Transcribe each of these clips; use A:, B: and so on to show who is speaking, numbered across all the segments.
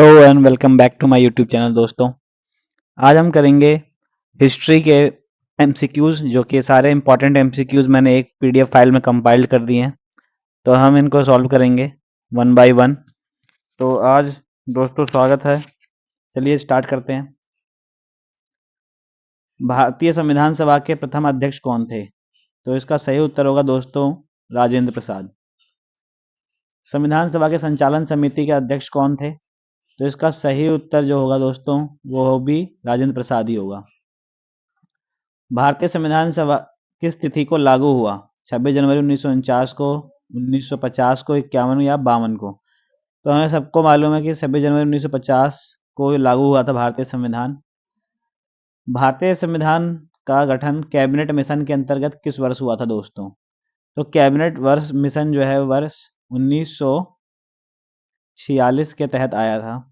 A: Hello and welcome back to my YouTube channel दोस्तों। आज हम करेंगे हिस्ट्री के एमसीक्यूज, जो कि सारे इंपॉर्टेंट एमसीक्यूज मैंने एक पीडीएफ फाइल में कंपाइल्ड कर दिए हैं। तो हम इनको सॉल्व करेंगे वन बाय वन। तो आज दोस्तों स्वागत है। चलिए स्टार्ट करते हैं। भारतीय संविधान सभा के प्रथम अध्यक्ष कौन थे? तो इसका सही उत्तर होगा दोस्तों राजेंद्र प्रसाद। संविधान सभा के संचालन समिति के अध्यक्ष कौन थे? तो इसका सही उत्तर जो होगा दोस्तों वो भी राजेंद्र प्रसाद ही होगा। भारतीय संविधान सभा किस तिथि को लागू हुआ? 26 जनवरी 1949 को, 1950 को, 51 या 52 को? तो हमें सबको मालूम है कि 26 जनवरी 1950 को लागू हुआ था भारतीय संविधान। भारतीय संविधान का गठन कैबिनेट मिशन के अंतर्गत किस वर्ष हुआ था दोस्तों? तो कैबिनेट वर्ष मिशन जो है वर्ष 1946 के तहत आया था।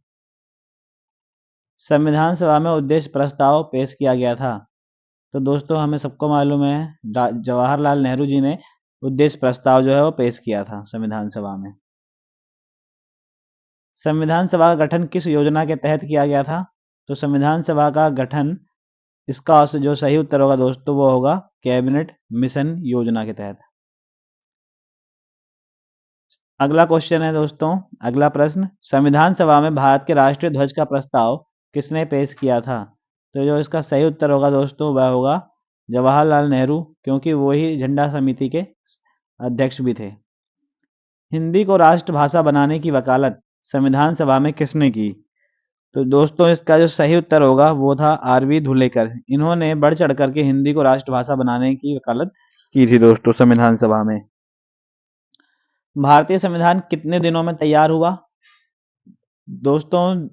A: संविधान सभा में उद्देश्य प्रस्ताव पेश किया गया था। तो दोस्तों हमें सबको मालूम है जवाहरलाल नेहरू जी ने उद्देश्य प्रस्ताव जो है वो पेश किया था संविधान सभा में। संविधान सभा का गठन किस योजना के तहत किया गया था? तो संविधान सभा का गठन, इसका जो सही उत्तर होगा दोस्तों वो होगा कैबिनेट मिशन योजना के तहत। अगला क्वेश्चन है दोस्तों, अगला प्रश्न, संविधान सभा में भारत के राष्ट्रीय ध्वज का प्रस्ताव किसने पेश किया था? तो जो इसका सही उत्तर होगा दोस्तों वह होगा जवाहरलाल नेहरू, क्योंकि वो ही झंडा समिति के अध्यक्ष भी थे। हिंदी को राष्ट्रभाषा बनाने की वकालत संविधान सभा में किसने की? तो दोस्तों इसका जो सही उत्तर होगा वो था आरवी धुलेकर। इन्होंने बढ़ चढ़ करके हिंदी को राष्ट्रभाषा बनाने की वकालत की थी दोस्तों संविधान सभा में। भारतीय संविधान कितने दिनों में तैयार हुआ? दोस्तों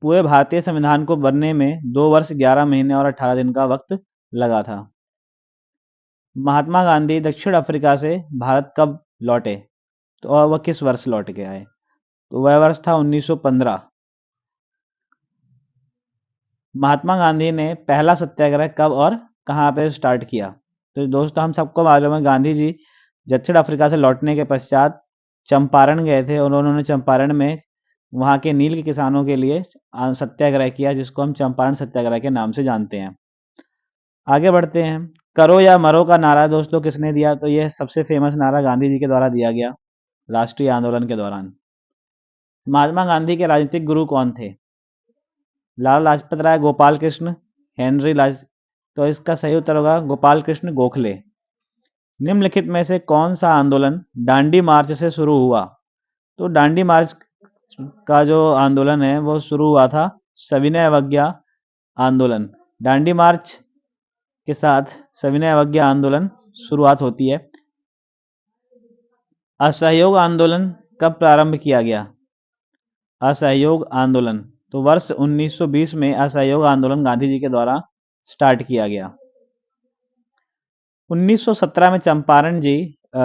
A: पूरे भारतीय संविधान को बनने में 2 वर्ष 11 महीने और 18 दिन का वक्त लगा था। महात्मा गांधी दक्षिण अफ्रीका से भारत कब लौटे? तो और वह किस वर्ष लौट के आए? तो वह वर्ष था 1915। महात्मा गांधी ने पहला सत्याग्रह कब और कहाँ पे स्टार्ट किया? तो दोस्तों हम सबको मालूम है गांधी जी दक्षिण अफ्रीका से लौटने के पश्चात चंपारण गए थे और उन्होंने चंपारण में वहाँ के नील के किसानों के लिए सत्याग्रह किया, जिसको हम चंपारण सत्याग्रह के नाम से जानते हैं। आगे बढ़ते हैं। करो या मरो का नारा दोस्तों किसने दिया? तो यह सबसे फेमस नारा गांधी जी के द्वारा दिया गया राष्ट्रीय आंदोलन के दौरान। महात्मा गांधी के राजनीतिक गुरु कौन थे? लाला लाजपत राय, गोपाल कृष्ण, हेनरी लाज। तो इसका सही उत्तर होगा गोपाल कृष्ण गोखले। निम्नलिखित में से कौन सा आंदोलन दांडी मार्च से शुरू हुआ? तो दांडी मार्च का जो आंदोलन है वो शुरू हुआ था सविनय अवज्ञा आंदोलन। दांडी मार्च के साथ सविनय अवज्ञा आंदोलन शुरुआत होती है। असहयोग आंदोलन कब प्रारंभ किया गया? असहयोग आंदोलन तो वर्ष 1920 में असहयोग आंदोलन गांधी जी के द्वारा स्टार्ट किया गया। 1917 में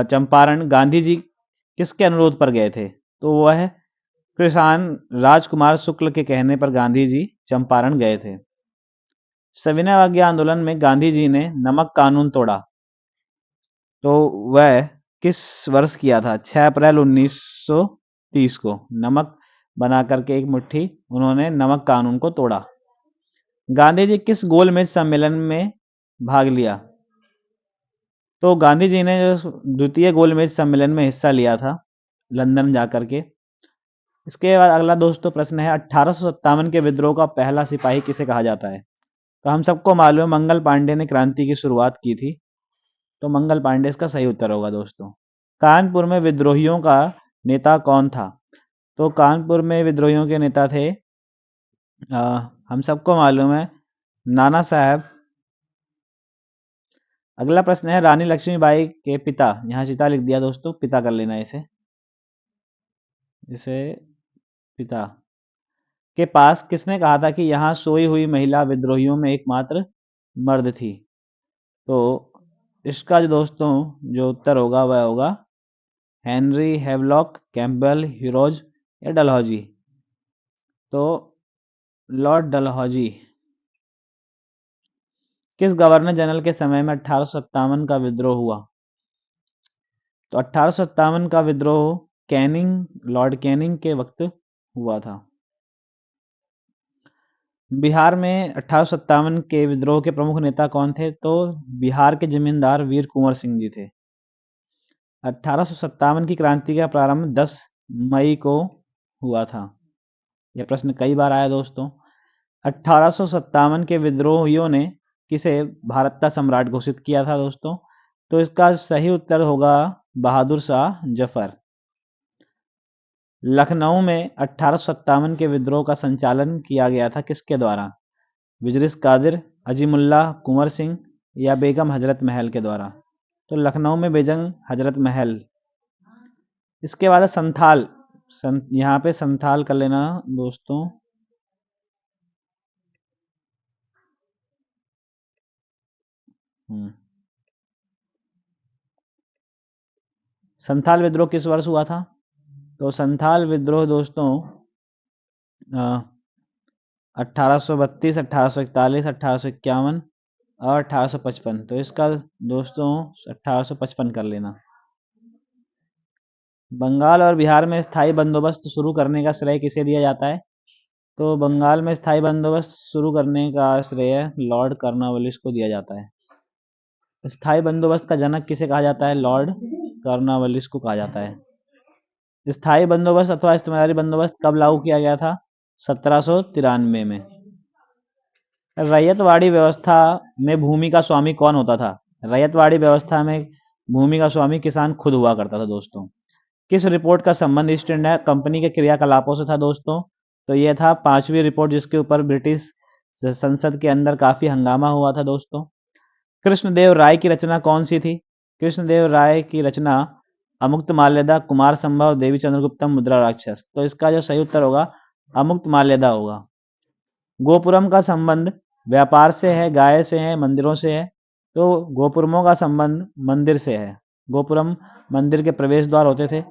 A: चंपारण गांधी जी किसके अनुरोध पर गए थे? तो वह किसान राजकुमार शुक्ल के कहने पर गांधी जी चंपारण गए थे। सविनय अवज्ञा आंदोलन में गांधी जी ने नमक कानून तोड़ा, तो वह किस वर्ष किया था? 6 अप्रैल 1930 को नमक बना करके एक मुट्ठी उन्होंने नमक कानून को तोड़ा। गांधी जी किस गोलमेज सम्मेलन में भाग लिया? तो गांधी जी ने जो द्वितीय गोलमेज सम्मेलन में हिस्सा लिया था लंदन जाकर के। इसके बाद अगला दोस्तों प्रश्न है, 1857 के विद्रोह का पहला सिपाही किसे कहा जाता है? तो हम सबको मालूम है मंगल पांडे ने क्रांति की शुरुआत की थी, तो मंगल पांडे इसका सही उत्तर होगा दोस्तों। कानपुर में विद्रोहियों का नेता कौन था? तो कानपुर में विद्रोहियों के नेता थे हम सबको मालूम है नाना साहब। अगला प्रश्न है, रानी लक्ष्मीबाई के पिता, यहाँ सीता लिख दिया दोस्तों, पिता कर लेना इसे इसे पिता के पास किसने कहा था कि यहाँ सोई हुई महिला विद्रोहियों में एकमात्र मर्द थी? तो इसका जो दोस्तों जो उत्तर होगा वह होगा हेनरी हेवलॉक, कैम्पबेल, हीरोज या डलहौजी? तो लॉर्ड डलहौजी। किस गवर्नर जनरल के समय में 1857 का विद्रोह हुआ? तो 1857 का विद्रोह लॉर्ड कैनिंग के वक्त हुआ था। बिहार में 1857 के विद्रोह के प्रमुख नेता कौन थे? तो बिहार के जमींदार वीर कुंवर सिंह जी थे। 1857 की क्रांति का प्रारंभ 10 मई को हुआ था। यह प्रश्न कई बार आया दोस्तों। 1857 के विद्रोहियों ने किसे भारत का सम्राट घोषित किया था दोस्तों? तो इसका सही उत्तर होगा बहादुर शाह जफर। लखनऊ में 1857 के विद्रोह का संचालन किया गया था किसके द्वारा? विजरिस कादिर, अजीमुल्लाह कुंवर सिंह या बेगम हजरत महल के द्वारा? तो लखनऊ में बेगम हजरत महल। इसके बाद संथाल, यहाँ पे संथाल कर लेना दोस्तों। संथाल विद्रोह किस वर्ष हुआ था? तो संथाल विद्रोह दोस्तों 1832, 1841, 1851 और 1855। तो इसका दोस्तों 1855 कर लेना। बंगाल और बिहार में स्थायी बंदोबस्त शुरू करने का श्रेय किसे दिया जाता है? तो बंगाल में स्थायी बंदोबस्त शुरू करने का श्रेय लॉर्ड कॉर्नवालिस को दिया जाता है। स्थायी बंदोबस्त का जनक किसे कहा जाता है? लॉर्ड कॉर्नवालिस को कहा जाता है। स्थायी बंदोबस्त अथवा इस्तेमारी बंदोबस्त कब लागू किया गया था? 1793 में। रैयतवाड़ी व्यवस्था में भूमि का स्वामी कौन होता था? रैयतवाड़ी व्यवस्था में भूमि का स्वामी किसान खुद हुआ करता था दोस्तों। किस रिपोर्ट का संबंध ईस्ट इंडिया कंपनी के क्रियाकलापों से था दोस्तों? तो यह था 5वीं रिपोर्ट, जिसके ऊपर ब्रिटिश संसद के अंदर काफी हंगामा हुआ था दोस्तों। कृष्णदेव राय की रचना कौन सी थी? कृष्णदेव राय की रचना अमुक्त माल्यदा, कुमार संभव, देवी चंद्रगुप्तम, मुद्रा राक्षस। तो इसका जो सही उत्तर होगा अमुक्त माल्यदा होगा। गोपुरम का संबंध व्यापार से है, गाय से है, मंदिरों से है? तो गोपुरमों का संबंध मंदिर से है। गोपुरम मंदिर के प्रवेश द्वार होते थे।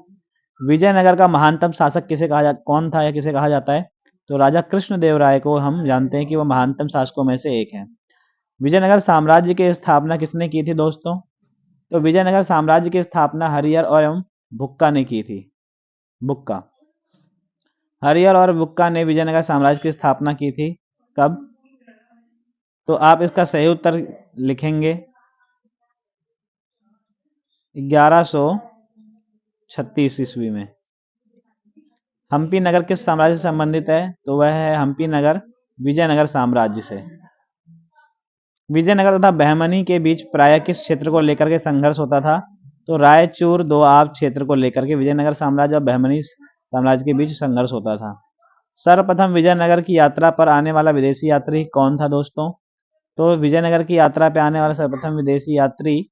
A: विजयनगर का महानतम शासक कौन था या किसे कहा जाता है? तो राजा कृष्णदेव राय को हम जानते हैं कि वह महानतम शासकों में से एक है। विजयनगर साम्राज्य की स्थापना किसने की थी दोस्तों? तो विजयनगर साम्राज्य की स्थापना हरिहर और एवं बुक्का ने की थी। बुक्का, हरिहर और बुक्का ने विजयनगर साम्राज्य की स्थापना की थी। कब? तो आप इसका सही उत्तर लिखेंगे 1136 ईस्वी में। हम्पी नगर किस साम्राज्य से संबंधित है? तो वह है हम्पी नगर विजयनगर साम्राज्य से। विजयनगर तथा बहमनी के बीच प्रायः किस क्षेत्र को लेकर के संघर्ष होता था? तो रायचूर दोआब क्षेत्र को लेकर के विजयनगर साम्राज्य और बहमनी साम्राज्य के बीच संघर्ष होता था। सर्वप्रथम विजयनगर की यात्रा पर आने वाला विदेशी यात्री कौन था दोस्तों? तो विजयनगर की यात्रा पर आने वाला सर्वप्रथम विदेशी यात्री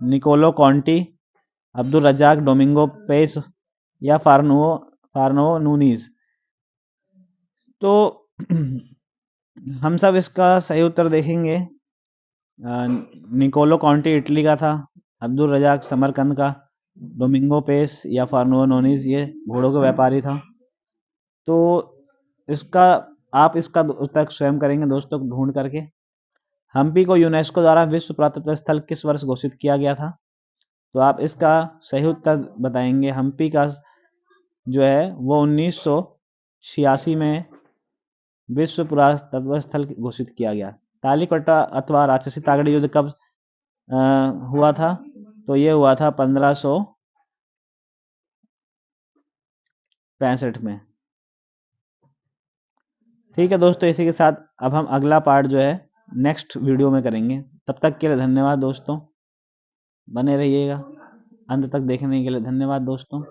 A: Niccolo Conti, Abdul Razzaq, Domingo Paes या फार्नो नूनीज। तो हम सब इसका सही उत्तर देखेंगे। निकोलो कॉन्टी इटली का था, अब्दुल रजाक समरकंद का, डोमिंगो पेस या फार्नो नूनीज ये घोड़ों का व्यापारी था। तो इसका आप इसका उत्तर स्वयं करेंगे दोस्तों ढूंढ करके। हम्पी को यूनेस्को द्वारा विश्व पुरातत्व स्थल किस वर्ष घोषित किया गया था? तो आप इसका सही उत्तर बताएंगे। हम्पी का जो है वो 1986 में विश्व पुरातत्व स्थल घोषित किया गया। तालीकोटा अथवा राक्षसी तागड़ी युद्ध कब हुआ था? तो ये हुआ था 1565 में। ठीक है दोस्तों, इसी के साथ अब हम अगला पार्ट जो है नेक्स्ट वीडियो में करेंगे। तब तक के लिए धन्यवाद दोस्तों, बने रहिएगा। अंत तक देखने के लिए धन्यवाद दोस्तों।